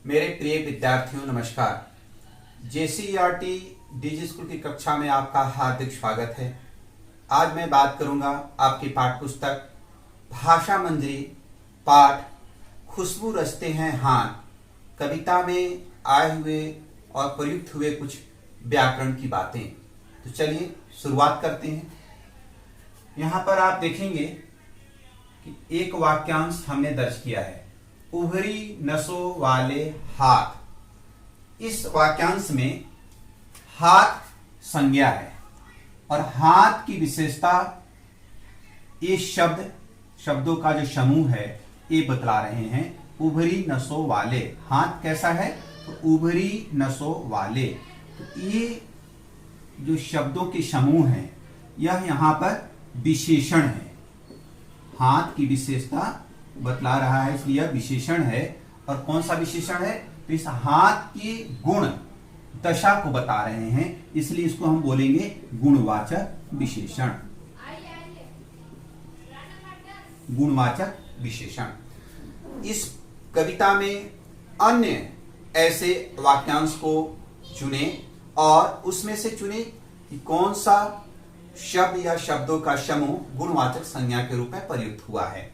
मेरे प्रिय विद्यार्थियों नमस्कार। जेसीईआरटी डिजी स्कूल की कक्षा में आपका हार्दिक स्वागत है। आज मैं बात करूंगा आपकी पाठ्य पुस्तक भाषा मंजरी पाठ खुशबू रचते हैं हाथ कविता में आए हुए और प्रयुक्त हुए कुछ व्याकरण की बातें। तो चलिए शुरुआत करते हैं। यहाँ पर आप देखेंगे कि एक वाक्यांश हमने दर्ज किया है, उभरी नसों वाले हाथ। इस वाक्यांश में हाथ संज्ञा है और हाथ की विशेषता ये शब्दों का जो समूह है ये बतला रहे हैं। उभरी नसों वाले हाथ कैसा है, तो उभरी नसों वाले। तो ये जो शब्दों के समूह है यह यहाँ पर विशेषण है। हाथ की विशेषता बतला रहा है इसलिए यह विशेषण है। और कौन सा विशेषण है, तो इस हाथ की गुण दशा को बता रहे हैं, इसलिए इसको हम बोलेंगे गुणवाचक विशेषण। गुणवाचक विशेषण। इस कविता में अन्य ऐसे वाक्यांश को चुने और उसमें से चुने कि कौन सा शब्द या शब्दों का समूह गुणवाचक संज्ञा के रूप में प्रयुक्त हुआ है।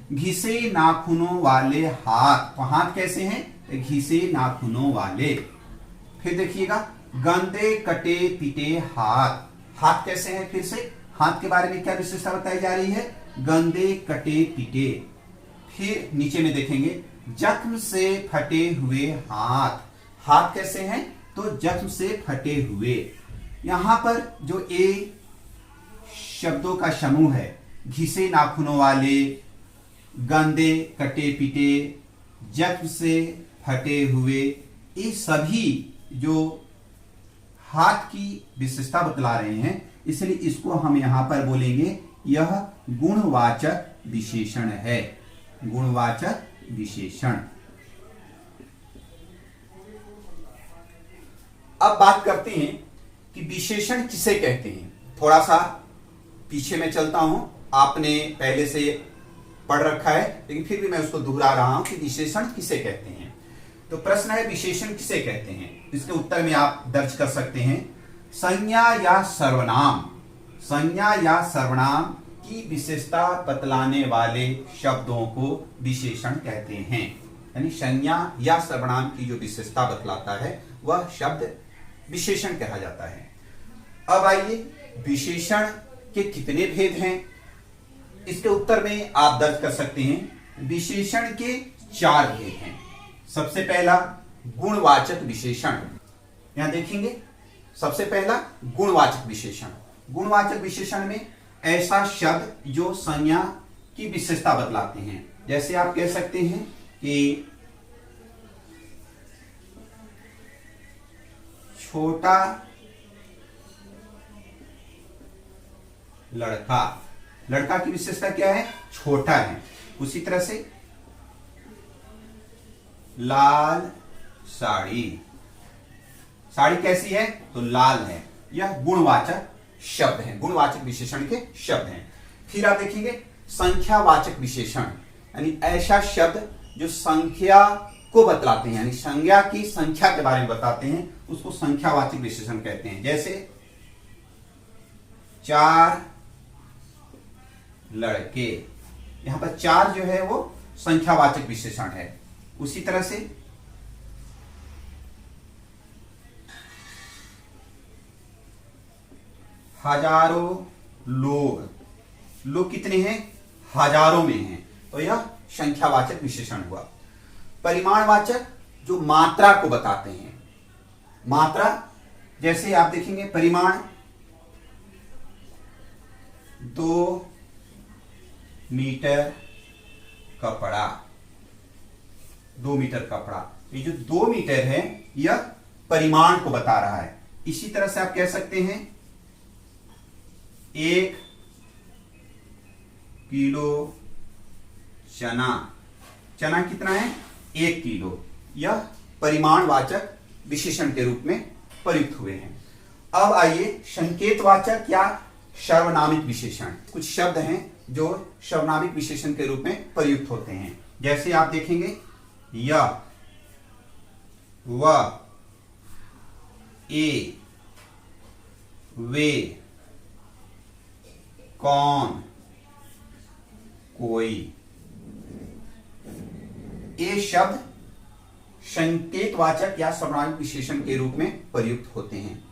घिसे नाखूनों वाले हाथ, तो हाथ कैसे हैं, घिसे नाखूनों वाले। फिर देखिएगा गंदे कटे पिटे हाथ, हाथ कैसे हैं, फिर से हाथ के बारे में क्या विशेषता बताई जा रही है, गंदे कटे पिटे। फिर नीचे में देखेंगे जख्म से फटे हुए हाथ, हाथ कैसे हैं, तो जख्म से फटे हुए। यहां पर जो ए शब्दों का समूह है, घिसे नाखूनों वाले, गंदे कटे पिटे, जख्म से फटे हुए, ये सभी जो हाथ की विशेषता बतला रहे हैं, इसलिए इसको हम यहां पर बोलेंगे यह गुणवाचक विशेषण है। गुणवाचक विशेषण। अब बात करते हैं कि विशेषण किसे कहते हैं। थोड़ा सा पीछे में चलता हूं, आपने पहले से पढ़ रखा है लेकिन फिर भी मैं उसको दोहरा रहा हूं कि विशेषण किसे कहते हैं। तो प्रश्न है विशेषण किसे कहते हैं। इसके उत्तर में आप दर्ज कर सकते हैं संज्ञा या सर्वनाम। संज्ञा या सर्वनाम की विशेषता बतलाने वाले शब्दों को विशेषण कहते हैं। यानी संज्ञा या सर्वनाम की जो विशेषता बतलाता है वह शब्द विशेषण कहा जाता है। अब आइए विशेषण के कितने भेद हैं, इसके उत्तर में आप दर्ज कर सकते हैं विशेषण के 4 भेद हैं। सबसे पहला गुणवाचक विशेषण, यहां देखेंगे सबसे पहला गुणवाचक विशेषण। गुणवाचक विशेषण में ऐसा शब्द जो संज्ञा की विशेषता बतलाते हैं। जैसे आप कह सकते हैं कि छोटा लड़का, लड़का की विशेषता क्या है, छोटा है। उसी तरह से लाल साड़ी, साड़ी कैसी है, तो लाल है। यह गुणवाचक शब्द है, गुणवाचक विशेषण के शब्द हैं। फिर आप देखेंगे संख्यावाचक विशेषण, यानी ऐसा शब्द जो संख्या को बतलाते हैं, यानी संज्ञा की संख्या के बारे में बताते हैं, उसको संख्यावाचक विशेषण कहते हैं। जैसे 4 लड़के, यहां पर 4 जो है वो संख्यावाचक विशेषण है। उसी तरह से हजारों लोग, लोग कितने हैं, हजारों में हैं, तो यह संख्यावाचक विशेषण हुआ। परिमाणवाचक जो मात्रा को बताते हैं, मात्रा जैसे आप देखेंगे परिमाण 2 मीटर कपड़ा, 2 मीटर कपड़ा, ये जो 2 मीटर है यह परिमाण को बता रहा है। इसी तरह से आप कह सकते हैं 1 किलो चना, चना कितना है, 1 किलो। यह परिमाणवाचक विशेषण के रूप में प्रयुक्त हुए हैं। अब आइए संकेतवाचक या सर्वनामिक विशेषण। कुछ शब्द हैं जो सर्वनामिक विशेषण के रूप में प्रयुक्त होते हैं। जैसे आप देखेंगे यह, व, ए, वे, कौन, कोई। ये शब्द संकेतवाचक या सर्वनामिक विशेषण के रूप में प्रयुक्त होते हैं।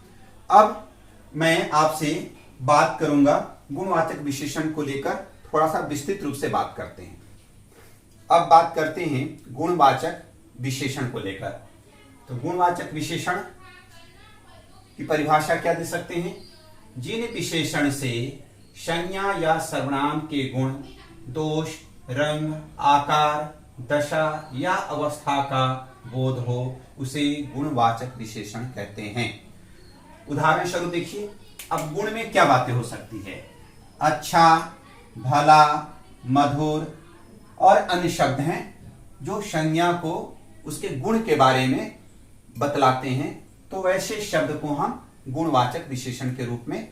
अब मैं आपसे बात करूंगा गुणवाचक विशेषण को लेकर, थोड़ा सा विस्तृत रूप से बात करते हैं। अब बात करते हैं गुणवाचक विशेषण को लेकर। तो गुणवाचक विशेषण की परिभाषा क्या दे सकते हैं? जिन विशेषण से संज्ञा या सर्वनाम के गुण, दोष, रंग, आकार, दशा या अवस्था का बोध हो, उसे गुणवाचक विशेषण कहते हैं। उदाहरण स्वरूप देखिए, अब गुण में क्या बातें हो सकती है? अच्छा, भला, मधुर और अन्य शब्द हैं जो संज्ञा को, उसके गुण के बारे में बतलाते हैं। तो वैसे शब्द को हम गुणवाचक विशेषण के रूप में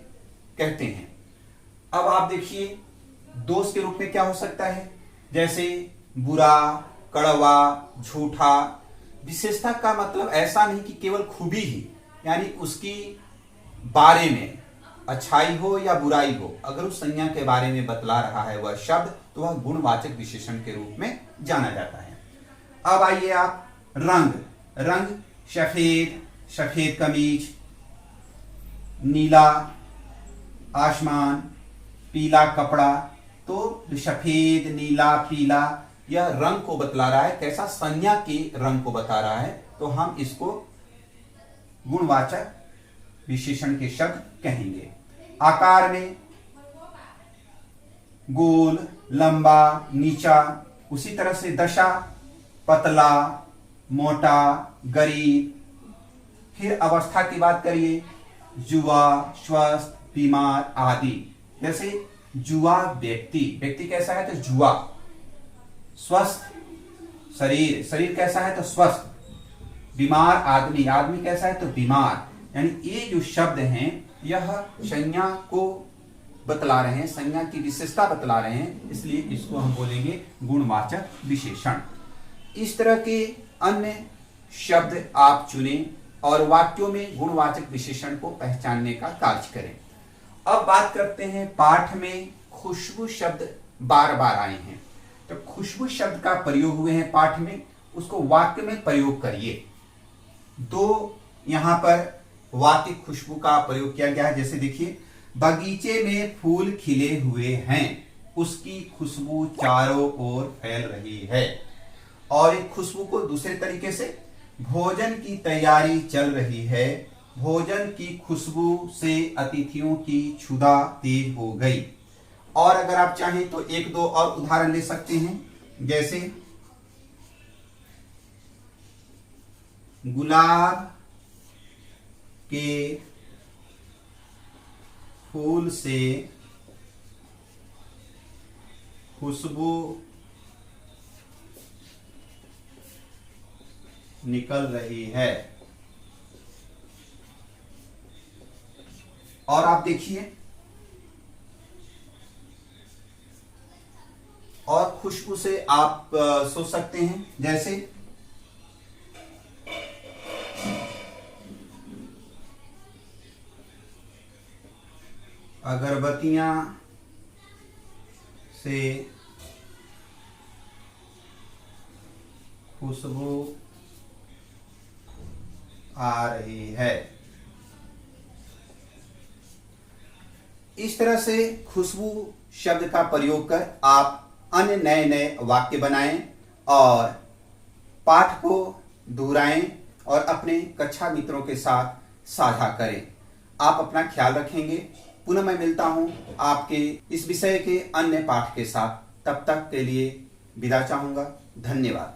कहते हैं। अब आप देखिए, दोष के रूप में क्या हो सकता है? जैसे बुरा, कड़वा, झूठा। विशेषता का मतलब ऐसा नहीं कि केवल खूबी ही, यानी उसकी बारे में अच्छाई हो या बुराई हो, अगर उस संज्ञा के बारे में बतला रहा है वह शब्द, तो वह गुणवाचक विशेषण के रूप में जाना जाता है। अब आइए आप रंग। रंग सफेद, सफेद कमीज, नीला आसमान, पीला कपड़ा। तो सफेद, नीला, पीला, यह रंग को बतला रहा है। कैसा? संज्ञा के रंग को बता रहा है। तो हम इसको गुणवाचक विशेषण के शब्द कहेंगे। आकार में गोल, लंबा, नीचा। उसी तरह से दशा, पतला, मोटा, गरीब। फिर अवस्था की बात करिए, जुआ, स्वस्थ, बीमार आदि। जैसे जुआ व्यक्ति, व्यक्ति कैसा है? तो जुआ। स्वस्थ शरीर, शरीर कैसा है? तो स्वस्थ। बीमार आदमी, आदमी कैसा है? तो बीमार। यानी ये जो शब्द हैं, यह संज्ञा को बतला रहे हैं, संज्ञा की विशेषता बतला रहे हैं, इसलिए इसको हम बोलेंगे गुणवाचक विशेषण। इस तरह के अन्य शब्द आप चुनें और वाक्यों में गुणवाचक विशेषण को पहचानने का कार्य करें। अब बात करते हैं, पाठ में खुशबू शब्द बार बार आए हैं। तो खुशबू शब्द का प्रयोग हुए हैं पाठ में, उसको वाक्य में प्रयोग करिए। दो यहां पर वाक्य खुशबू का प्रयोग किया गया है। जैसे देखिए, बगीचे में फूल खिले हुए हैं, उसकी खुशबू चारों ओर फैल रही है। और एक खुशबू को दूसरे तरीके से, भोजन की तैयारी चल रही है, भोजन की खुशबू से अतिथियों की क्षुधा तेज हो गई। और अगर आप चाहें तो एक दो और उदाहरण ले सकते हैं। जैसे गुलाब के फूल से खुशबू निकल रही है। और आप देखिए, और खुशबू से आप सोच सकते हैं, जैसे अगरबत्तियां से खुशबू आ रही है। इस तरह से खुशबू शब्द का प्रयोग कर आप अन्य नए नए वाक्य बनाएं और पाठ को दोहराएं और अपने कक्षा मित्रों के साथ साझा करें। आप अपना ख्याल रखेंगे। पुनः मैं मिलता हूं आपके इस विषय के अन्य पाठ के साथ। तब तक के लिए विदा चाहूंगा। धन्यवाद।